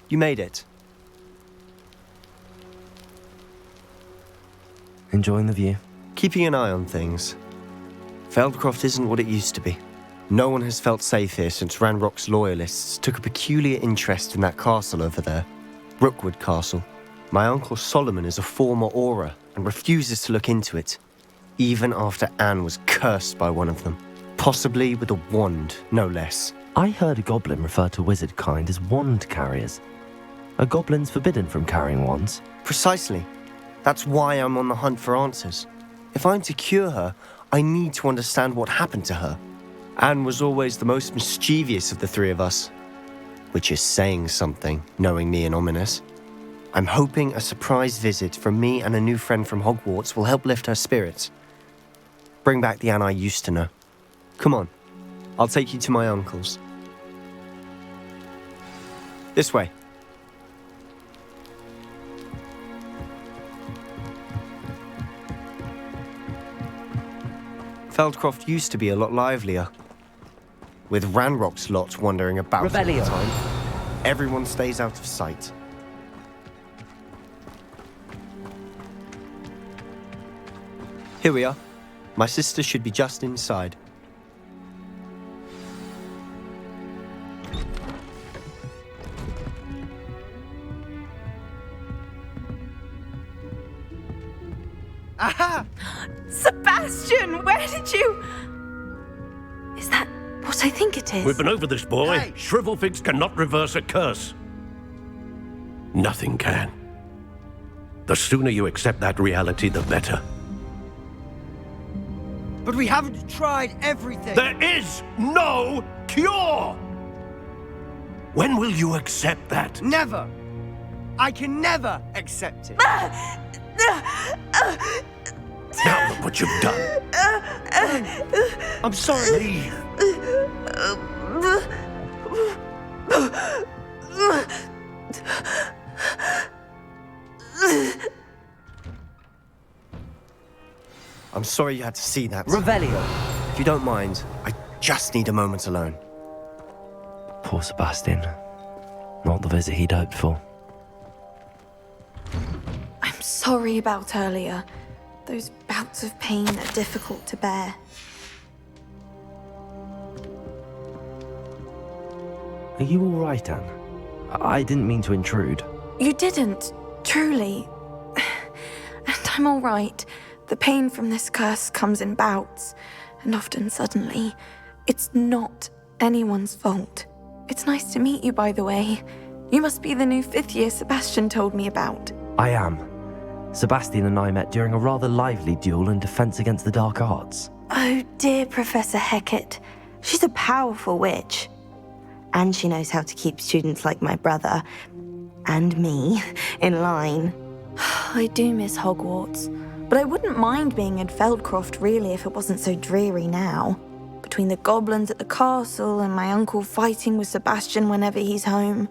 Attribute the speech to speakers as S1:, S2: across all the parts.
S1: You made it.
S2: Enjoying the view?
S1: Keeping an eye on things. Feldcroft isn't what it used to be. No one has felt safe here since Ranrock's loyalists took a peculiar interest in that castle over there. Rookwood Castle. My uncle Solomon is a former Auror and refuses to look into it, even after Anne was cursed by one of them. Possibly with a wand, no less.
S2: I heard a goblin refer to wizard kind as wand carriers. Are goblins forbidden from carrying wands?
S1: Precisely. That's why I'm on the hunt for answers. If I'm to cure her, I need to understand what happened to her. Anne was always the most mischievous of the three of us. Which is saying something, knowing me and Ominous. I'm hoping a surprise visit from me and a new friend from Hogwarts will help lift her spirits. Bring back the Anne I used to know. Come on, I'll take you to my uncle's. This way. Feldcroft used to be a lot livelier. With Ranrock's lot wandering about all the time, everyone stays out of sight. Here we are. My sister should be just inside.
S3: Aha!
S4: Sebastian, where did you... Is that what I think it is?
S5: We've been over this, boy.
S3: Hey.
S5: Shrivelfigs cannot reverse a curse. Nothing can. The sooner you accept that reality, the better.
S3: But we haven't tried everything.
S5: There is no cure! When will you accept that?
S3: Never. I can never accept it.
S5: Now look what you've done.
S3: I'm sorry.
S5: Leave.
S1: I'm sorry you had to see that.
S2: Revelio.
S1: If you don't mind, I just need a moment alone.
S2: Poor Sebastian. Not the visit he'd hoped for.
S4: I'm sorry about earlier. Those bouts of pain are difficult to bear.
S2: Are you all right, Anne? I didn't mean to intrude.
S4: You didn't, truly. And I'm all right. The pain from this curse comes in bouts, and often suddenly. It's not anyone's fault. It's nice to meet you, by the way. You must be the new 5th year Sebastian told me about.
S2: I am. Sebastian and I met during a rather lively duel in defense against the dark arts.
S6: Oh, dear Professor Hecat. She's a powerful witch. And she knows how to keep students like my brother, and me, in line.
S4: I do miss Hogwarts, but I wouldn't mind being in Feldcroft really if it wasn't so dreary now. Between the goblins at the castle and my uncle fighting with Sebastian whenever he's home,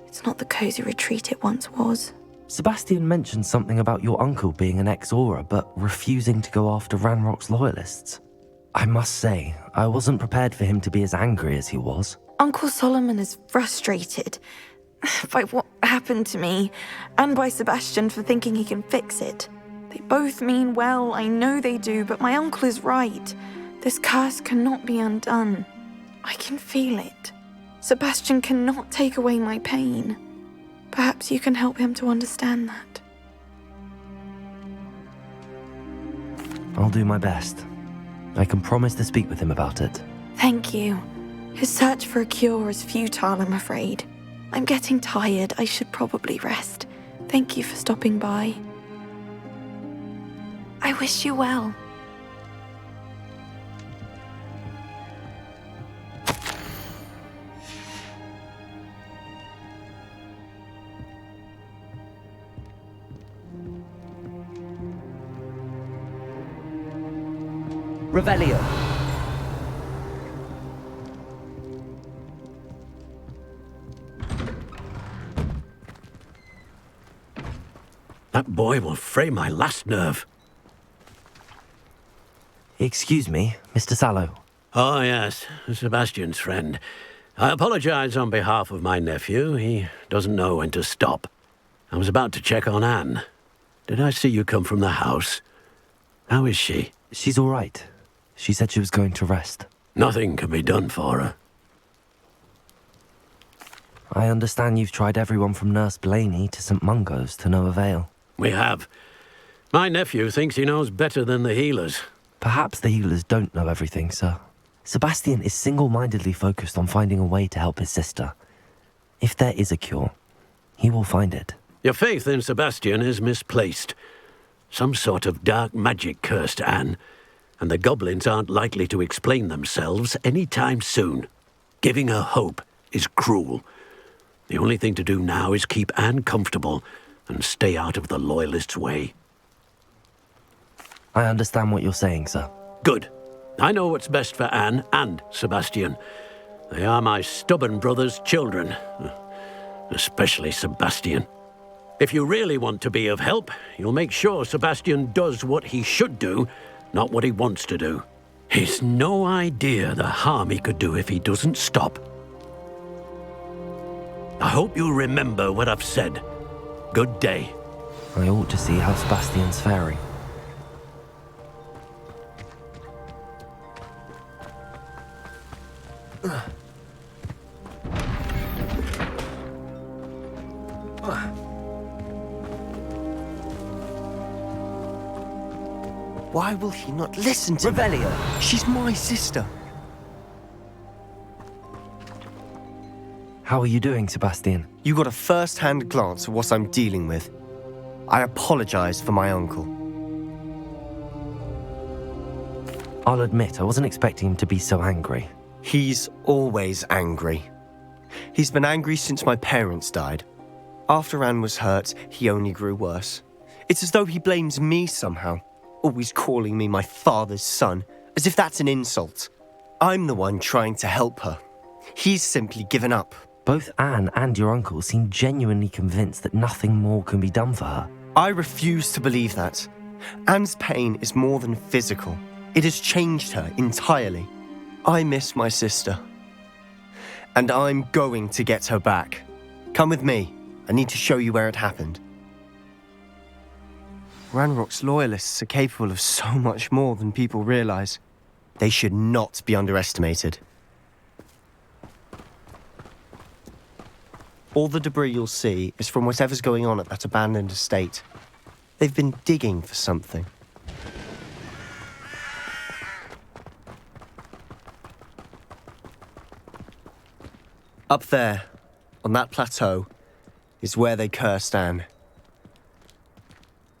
S4: it's not the cozy retreat it once was.
S2: Sebastian mentioned something about your uncle being an ex-Auror, but refusing to go after Ranrock's loyalists. I must say, I wasn't prepared for him to be as angry as he was.
S4: Uncle Solomon is frustrated by what happened to me, and by Sebastian for thinking he can fix it. They both mean well, I know they do, but my uncle is right. This curse cannot be undone. I can feel it. Sebastian cannot take away my pain. Perhaps you can help him to understand that.
S2: I'll do my best. I can promise to speak with him about it.
S4: Thank you. His search for a cure is futile, I'm afraid. I'm getting tired. I should probably rest. Thank you for stopping by. I wish you well.
S2: Revelio.
S5: That boy will fray my last nerve.
S2: Excuse me, Mr. Sallow.
S5: Oh, yes, Sebastian's friend. I apologize on behalf of my nephew. He doesn't know when to stop. I was about to check on Anne. Did I see you come from the house? How is she?
S2: She's all right. She said she was going to rest.
S5: Nothing can be done for her.
S2: I understand you've tried everyone from Nurse Blaney to St. Mungo's to no avail.
S5: We have. My nephew thinks he knows better than the healers.
S2: Perhaps the healers don't know everything, sir. Sebastian is single-mindedly focused on finding a way to help his sister. If there is a cure, he will find it.
S5: Your faith in Sebastian is misplaced. Some sort of dark magic cursed Anne, and the goblins aren't likely to explain themselves any time soon. Giving her hope is cruel. The only thing to do now is keep Anne comfortable and stay out of the Loyalists' way.
S2: I understand what you're saying, sir.
S5: Good. I know what's best for Anne and Sebastian. They are my stubborn brother's children. Especially Sebastian. If you really want to be of help, you'll make sure Sebastian does what he should do, not what he wants to do. He's no idea the harm he could do if he doesn't stop. I hope you'll remember what I've said. Good day.
S2: I ought to see how Sebastian's faring.
S1: Why will he not listen to me?
S3: Revelio.
S1: She's my sister.
S2: How are you doing, Sebastian?
S1: You got a first-hand glance at what I'm dealing with. I apologize for my uncle.
S2: I'll admit, I wasn't expecting him to be so angry.
S1: He's always angry. He's been angry since my parents died. After Anne was hurt, he only grew worse. It's as though he blames me somehow, always calling me my father's son, as if that's an insult. I'm the one trying to help her. He's simply given up.
S2: Both Anne and your uncle seem genuinely convinced that nothing more can be done for her.
S1: I refuse to believe that. Anne's pain is more than physical. It has changed her entirely. I miss my sister. And I'm going to get her back. Come with me. I need to show you where it happened. Ranrock's loyalists are capable of so much more than people realize. They should not be underestimated. All the debris you'll see is from whatever's going on at that abandoned estate. They've been digging for something. Up there, on that plateau, is where they cursed Anne.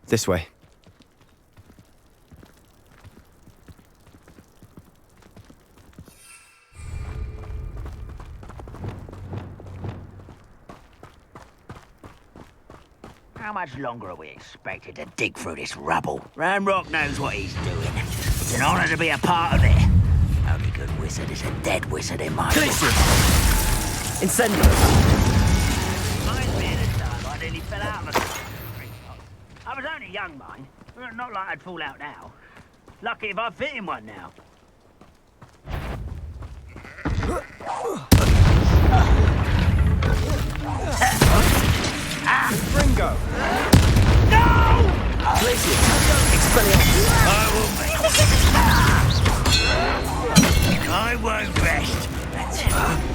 S1: This way.
S7: How much longer are we expected to dig through this rubble? Ranrock knows what he's doing. It's an honor to be a part of it. Only good wizard is a dead wizard in my book.
S3: Incendio.
S7: Reminds me of the time I nearly fell out of a tree top. I was only young, mind. Not like I'd fall out now. Lucky if I fit in one now.
S3: Ringo.
S7: No!
S3: Glacius. Expelliarmus.
S7: I won't rest until...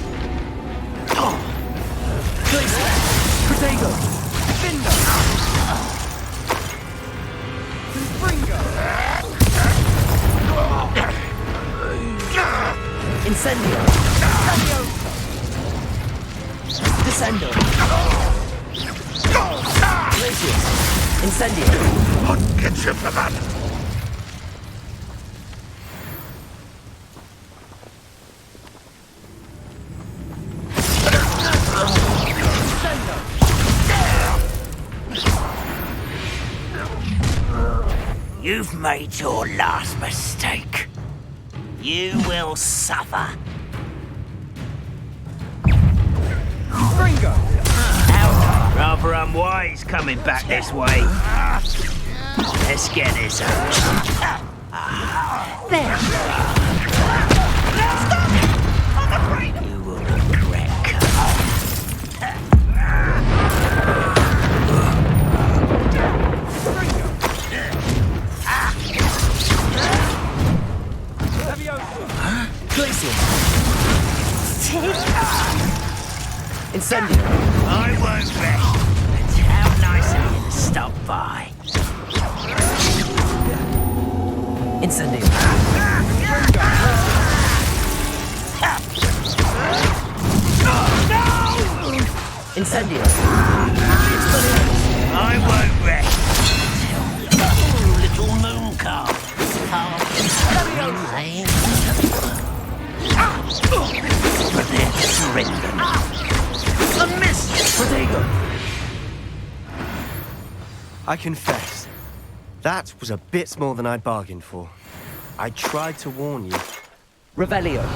S3: Glacius. Protego. Findo. Ringo. Incendio. Descendo. Glacius. Incendio.
S5: What gets you for that?
S7: You've made your last mistake. You will suffer.
S3: Ringo.
S7: Rather unwise coming back this way. Let's get this out. There. You will
S3: Sebastian! Incendio!
S7: I won't rest. It's how nice of you to stop by.
S3: Incendio! Incendio!
S7: I won't rest. Little moon calf. Prepare to surrender. A miss!
S3: Protego!
S1: I confess, that was a bit more than I'd bargained for. I tried to warn you.
S3: Revelio!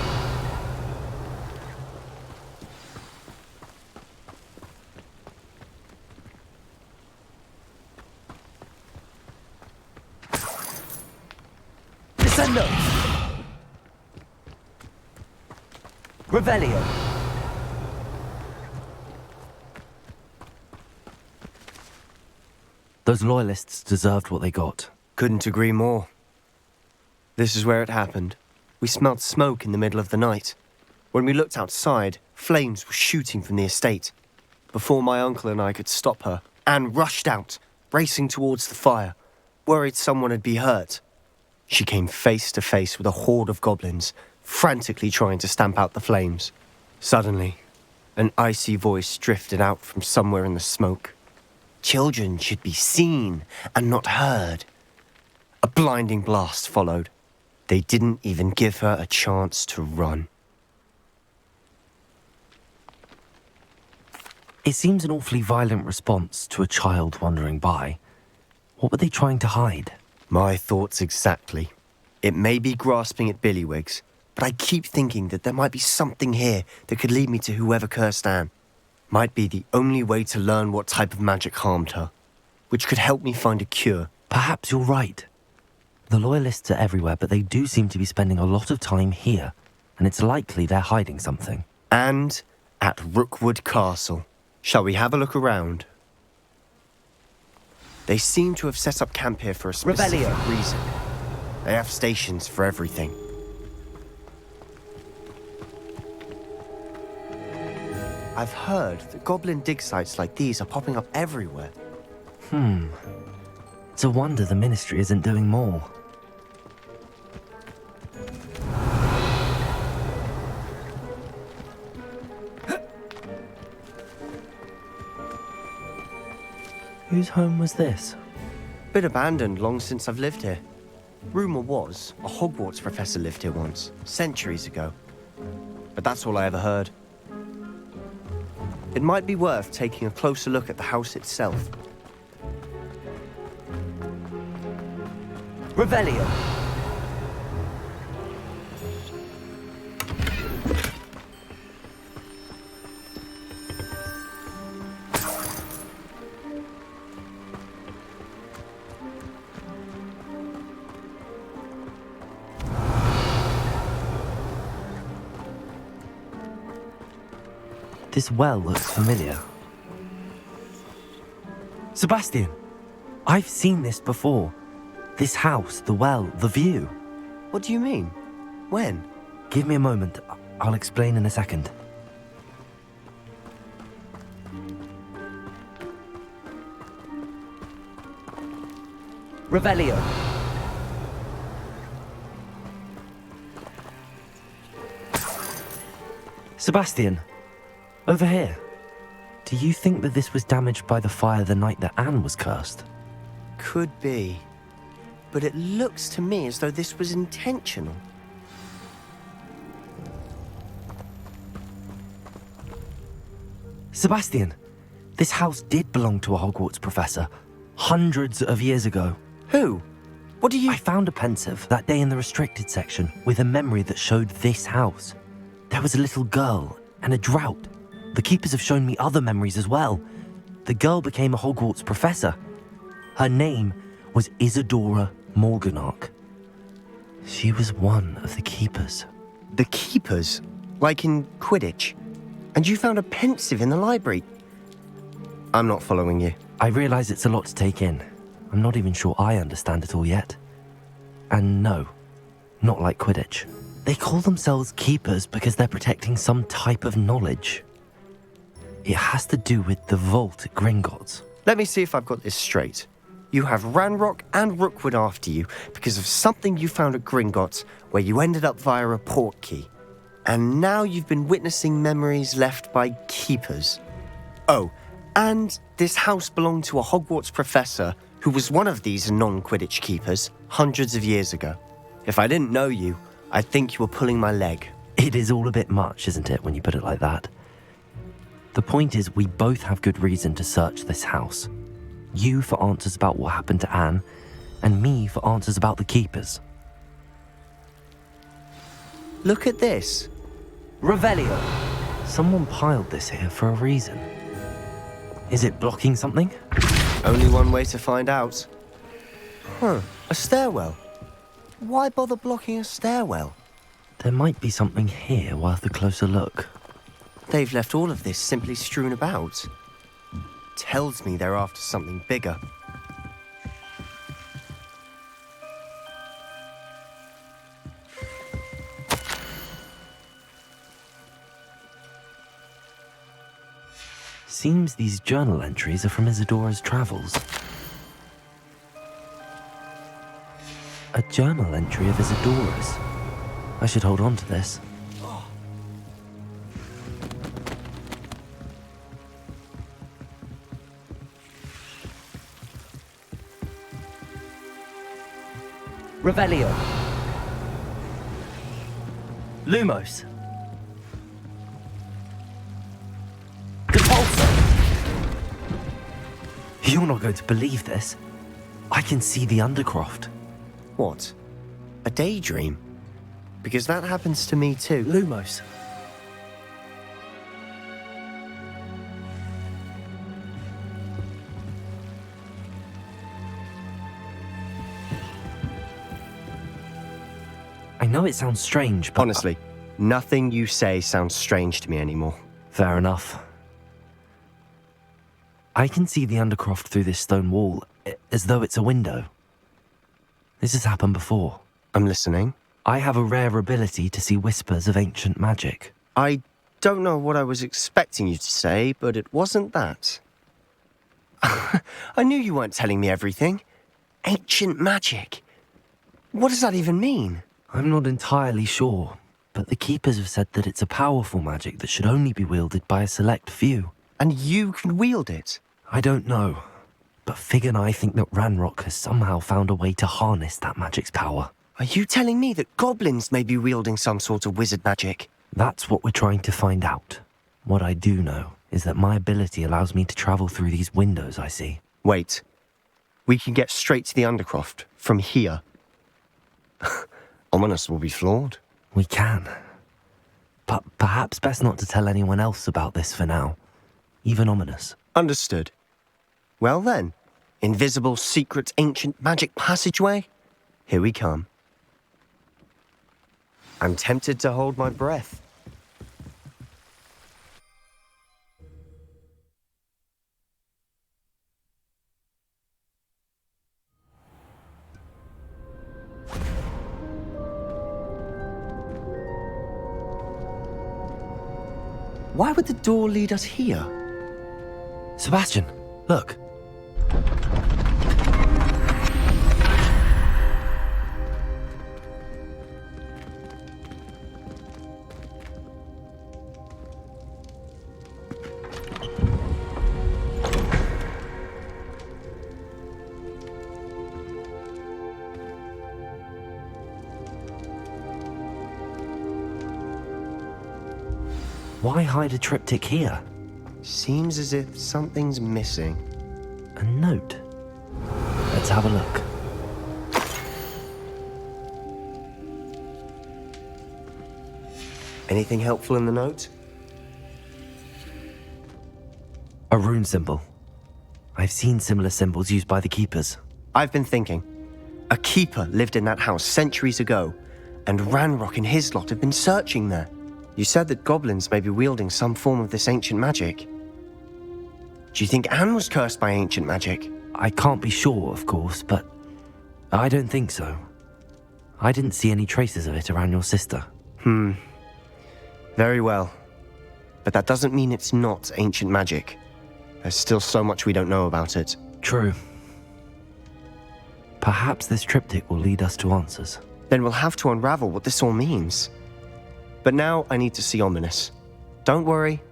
S3: Descendo! Revelio!
S2: Those loyalists deserved what they got.
S1: Couldn't agree more. This is where it happened. We smelled smoke in the middle of the night. When we looked outside, flames were shooting from the estate. Before my uncle and I could stop her, Anne rushed out, racing towards the fire, worried someone had been hurt. She came face to face with a horde of goblins, frantically trying to stamp out the flames. Suddenly, an icy voice drifted out from somewhere in the smoke. Children should be seen and not heard. A blinding blast followed. They didn't even give her a chance to run.
S2: It seems an awfully violent response to a child wandering by. What were they trying to hide?
S1: My thoughts exactly. It may be grasping at Billywigs, but I keep thinking that there might be something here that could lead me to whoever cursed Anne. Might be the only way to learn what type of magic harmed her, which could help me find a cure.
S2: Perhaps you're right. The loyalists are everywhere, but they do seem to be spending a lot of time here, and it's likely they're hiding something.
S1: And at Rookwood Castle. Shall we have a look around? They seem to have set up camp here for a specific reason. They have stations for everything. I've heard that goblin dig sites like these are popping up everywhere.
S2: It's a wonder the Ministry isn't doing more. Whose home was this?
S1: Been abandoned long since I've lived here. Rumour was a Hogwarts professor lived here once, centuries ago. But that's all I ever heard. It might be worth taking a closer look at the house itself.
S3: Revelio!
S2: This well looks familiar. Sebastian! I've seen this before. This house, the well, the view.
S1: What do you mean? When?
S2: Give me a moment. I'll explain in a second.
S3: Revelio!
S2: Sebastian, over here. Do you think that this was damaged by the fire the night that Anne was cursed?
S1: Could be. But it looks to me as though this was intentional.
S2: Sebastian, this house did belong to a Hogwarts professor, hundreds of years ago.
S1: Who? What do you...
S2: I found a pensive that day in the restricted section with a memory that showed this house. There was a little girl and a drought. The keepers have shown me other memories as well. The girl became a Hogwarts professor. Her name was Isadora Morganach. She was one of the keepers.
S1: The keepers? Like in Quidditch? And you found a pensive in the library? I'm not following you.
S2: I realize it's a lot to take in. I'm not even sure I understand it all yet. And no, not like Quidditch. They call themselves keepers because they're protecting some type of knowledge. It has to do with the vault at Gringotts.
S1: Let me see if I've got this straight. You have Ranrock and Rookwood after you because of something you found at Gringotts where you ended up via a portkey. And now you've been witnessing memories left by keepers. Oh, and this house belonged to a Hogwarts professor who was one of these non-Quidditch keepers hundreds of years ago. If I didn't know you, I'd think you were pulling my leg.
S2: It is all a bit much, isn't it, when you put it like that? The point is, we both have good reason to search this house. You for answers about what happened to Anne, and me for answers about the keepers.
S1: Look at this.
S3: Revelio.
S2: Someone piled this here for a reason. Is it blocking something?
S1: Only one way to find out. A stairwell. Why bother blocking a stairwell?
S2: There might be something here worth a closer look.
S1: They've left all of this simply strewn about. Tells me they're after something bigger.
S2: Seems these journal entries are from Isadora's travels. A journal entry of Isadora's. I should hold on to this.
S3: Revelio.
S2: Lumos. You're not going to believe this. I can see the Undercroft.
S1: What? A daydream? Because that happens to me too.
S2: Lumos. I know it sounds strange, but...
S1: Honestly, nothing you say sounds strange to me anymore.
S2: Fair enough. I can see the Undercroft through this stone wall, as though it's a window. This has happened before.
S1: I'm listening.
S2: I have a rare ability to see whispers of ancient magic.
S1: I don't know what I was expecting you to say, but it wasn't that. I knew you weren't telling me everything. Ancient magic. What does that even mean?
S2: I'm not entirely sure, but the Keepers have said that it's a powerful magic that should only be wielded by a select few.
S1: And you can wield it?
S2: I don't know, but Fig and I think that Ranrock has somehow found a way to harness that magic's power.
S1: Are you telling me that goblins may be wielding some sort of wizard magic?
S2: That's what we're trying to find out. What I do know is that my ability allows me to travel through these windows I see.
S1: Wait. We can get straight to the Undercroft from here. Ominous will be flawed.
S2: We can. But perhaps best not to tell anyone else about this for now. Even Ominous.
S1: Understood. Well then, invisible, secret, ancient magic passageway? Here we come. I'm tempted to hold my breath. Why would the door lead us here?
S2: Sebastian, look. Why hide a triptych here?
S1: Seems as if something's missing.
S2: A note. Let's have a look.
S1: Anything helpful in the note?
S2: A rune symbol. I've seen similar symbols used by the Keepers.
S1: I've been thinking. A keeper lived in that house centuries ago, and Ranrock and his lot have been searching there. You said that goblins may be wielding some form of this ancient magic. Do you think Anne was cursed by ancient magic?
S2: I can't be sure, of course, but I don't think so. I didn't see any traces of it around your sister.
S1: Very well. But that doesn't mean it's not ancient magic. There's still so much we don't know about it.
S2: True. Perhaps this triptych will lead us to answers.
S1: Then we'll have to unravel what this all means. But now I need to see Ominous. Don't worry,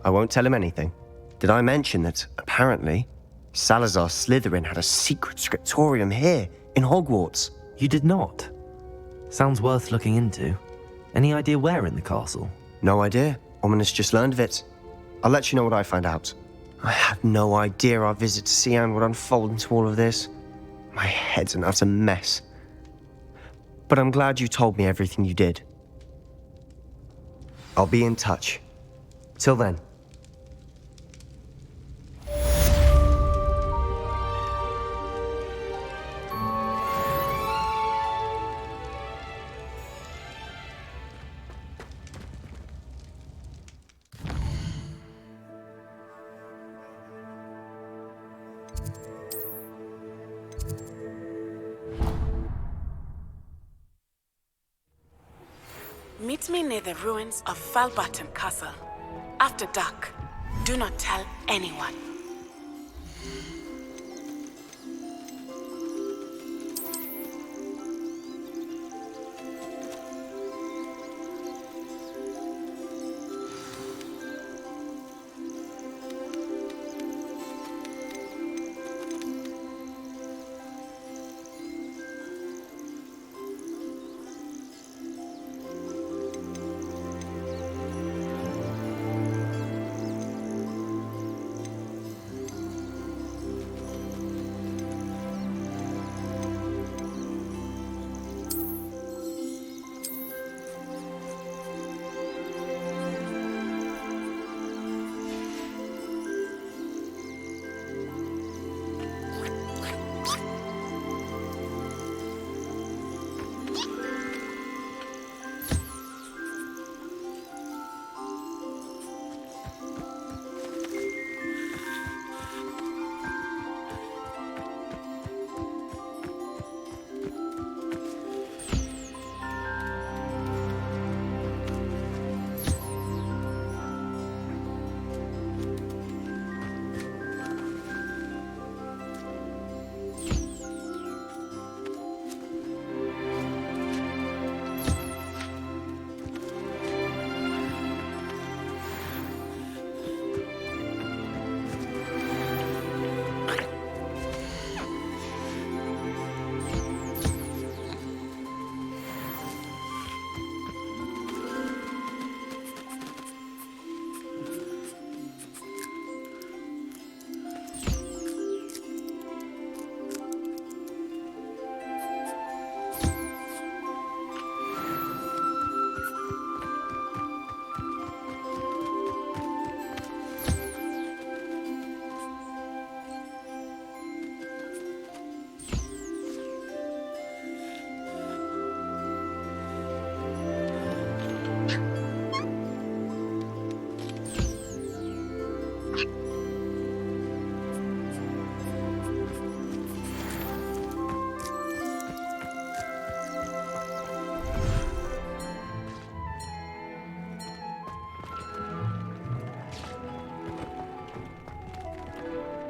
S1: I won't tell him anything. Did I mention that, apparently, Salazar Slytherin had a secret scriptorium here, in Hogwarts?
S2: You did not. Sounds worth looking into. Any idea where in the castle?
S1: No idea. Ominous just learned of it. I'll let you know what I find out. I had no idea our visit to Cian would unfold into all of this. My head's an utter mess. But I'm glad you told me everything you did. I'll be in touch. Till then.
S8: Meet me near the ruins of Falbaton Castle. After dark. Do not tell anyone.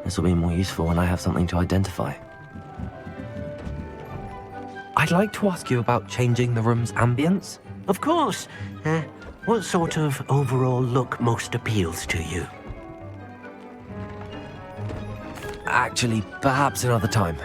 S2: This will be more useful when I have something to identify. I'd like to ask you about changing the room's ambience.
S5: Of course. What sort of overall look most appeals to you?
S2: Actually, perhaps another time.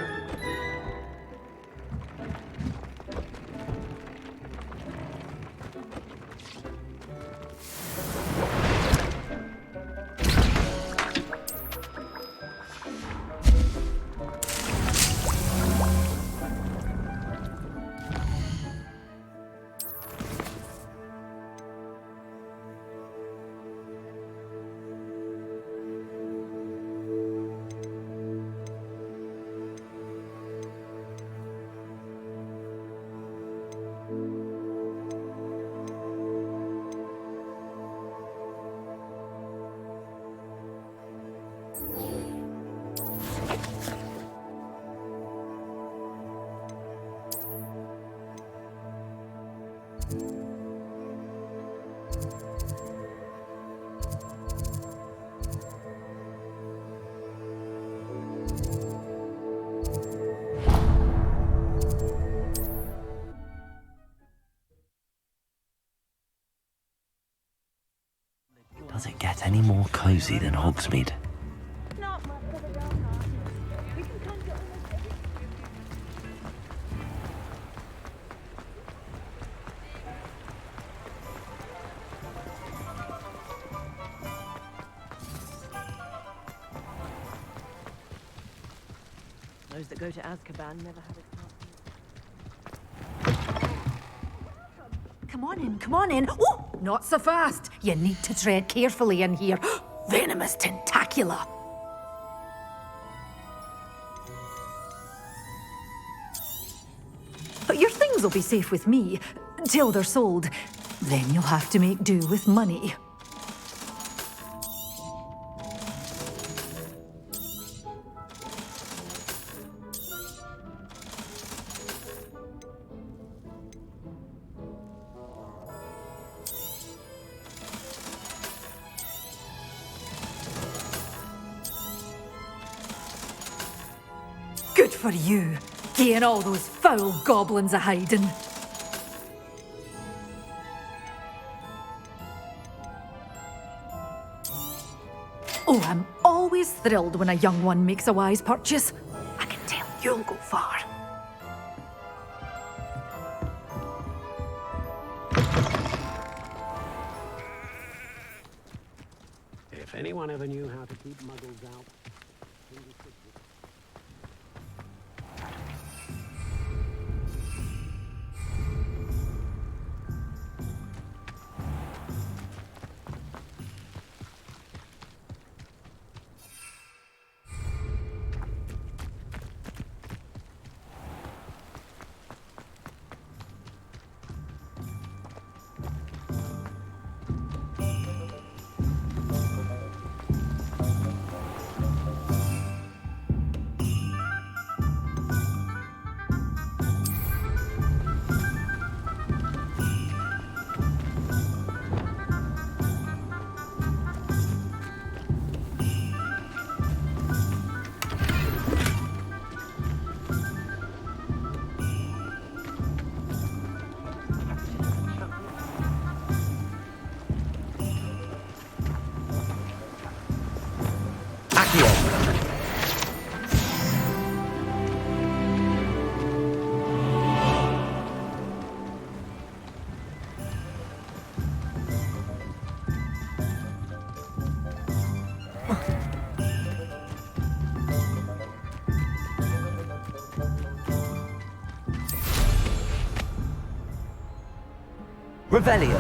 S2: Does it get any more cozy than Hogsmeade?
S9: Those that go to Azkaban never had a
S10: Come on in, come on in. Oh, not so fast. You need to tread carefully in here. Venomous tentacula. But your things will be safe with me till they're sold. Then you'll have to make do with money. Good for you, getting all those foul goblins a hiding. Oh, I'm always thrilled when a young one makes a wise purchase. I can tell you'll go far.
S5: If anyone ever knew how to keep muggles out...
S3: Revelio.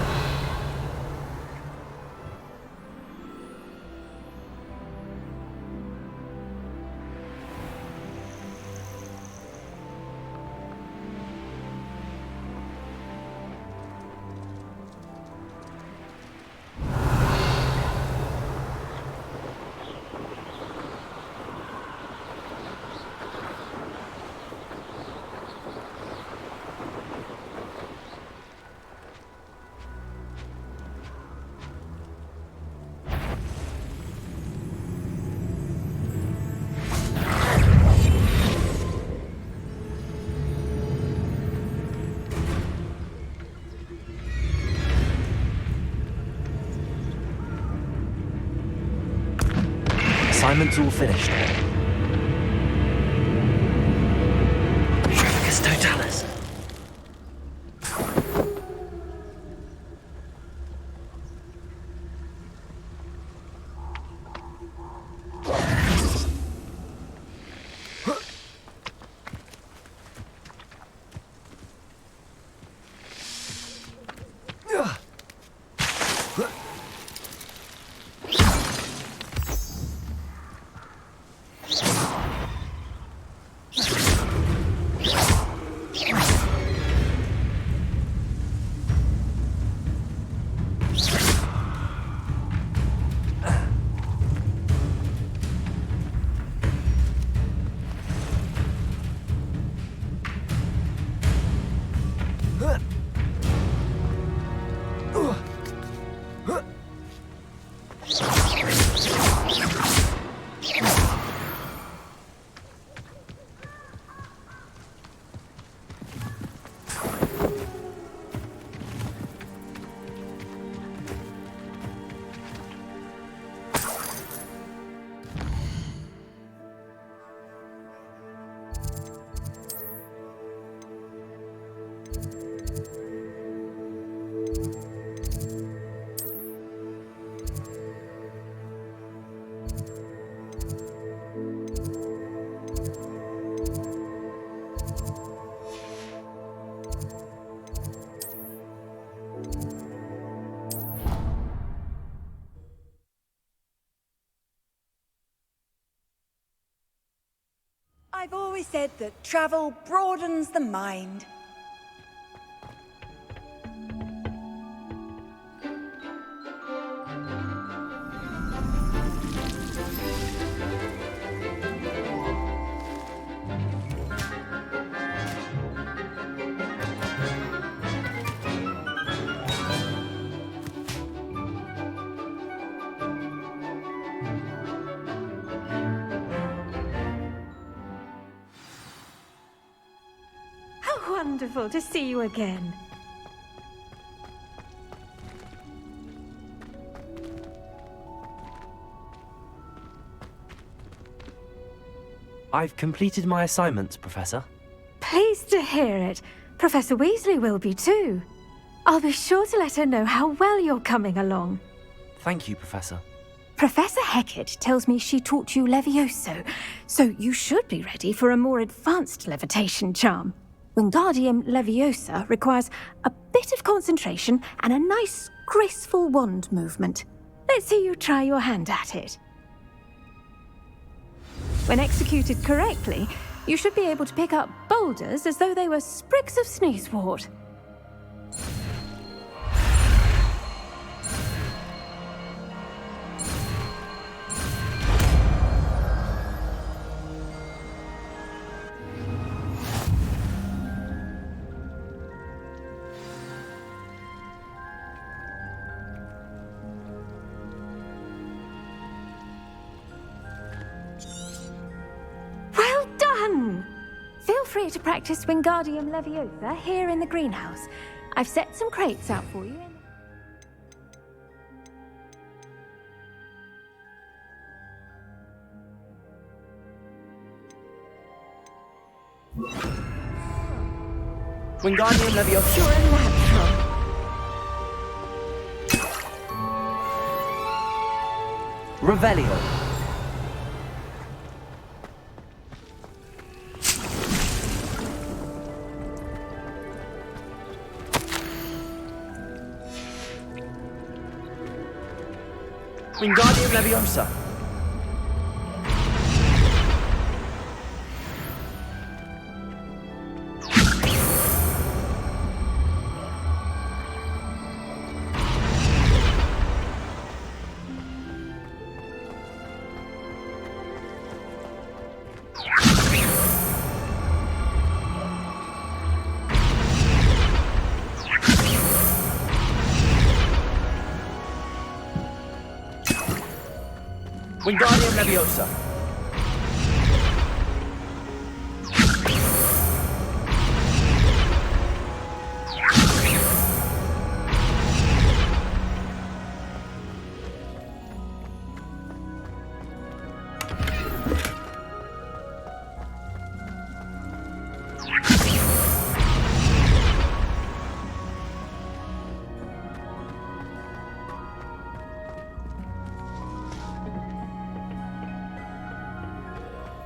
S2: Assignment's all finished. Trafficus Totalis.
S11: I've always said that travel broadens the mind.
S10: Wonderful to see you again.
S2: I've completed my assignments, Professor.
S10: Pleased to hear it. Professor Weasley will be too. I'll be sure to let her know how well you're coming along.
S2: Thank you, Professor.
S10: Professor Hecat tells me she taught you Levioso, so you should be ready for a more advanced levitation charm. Wingardium Leviosa requires a bit of concentration and a nice, graceful wand movement. Let's see you try your hand at it. When executed correctly, you should be able to pick up boulders as though they were sprigs of sneezewort. Feel free to practice Wingardium Leviosa here in the greenhouse. I've set some crates out for you.
S2: Wingardium Leviosa.
S10: You're a natural.
S3: Revelio.
S2: Wingardium Leviosa. Wingardium Leviosa.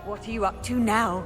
S11: What are you up to now?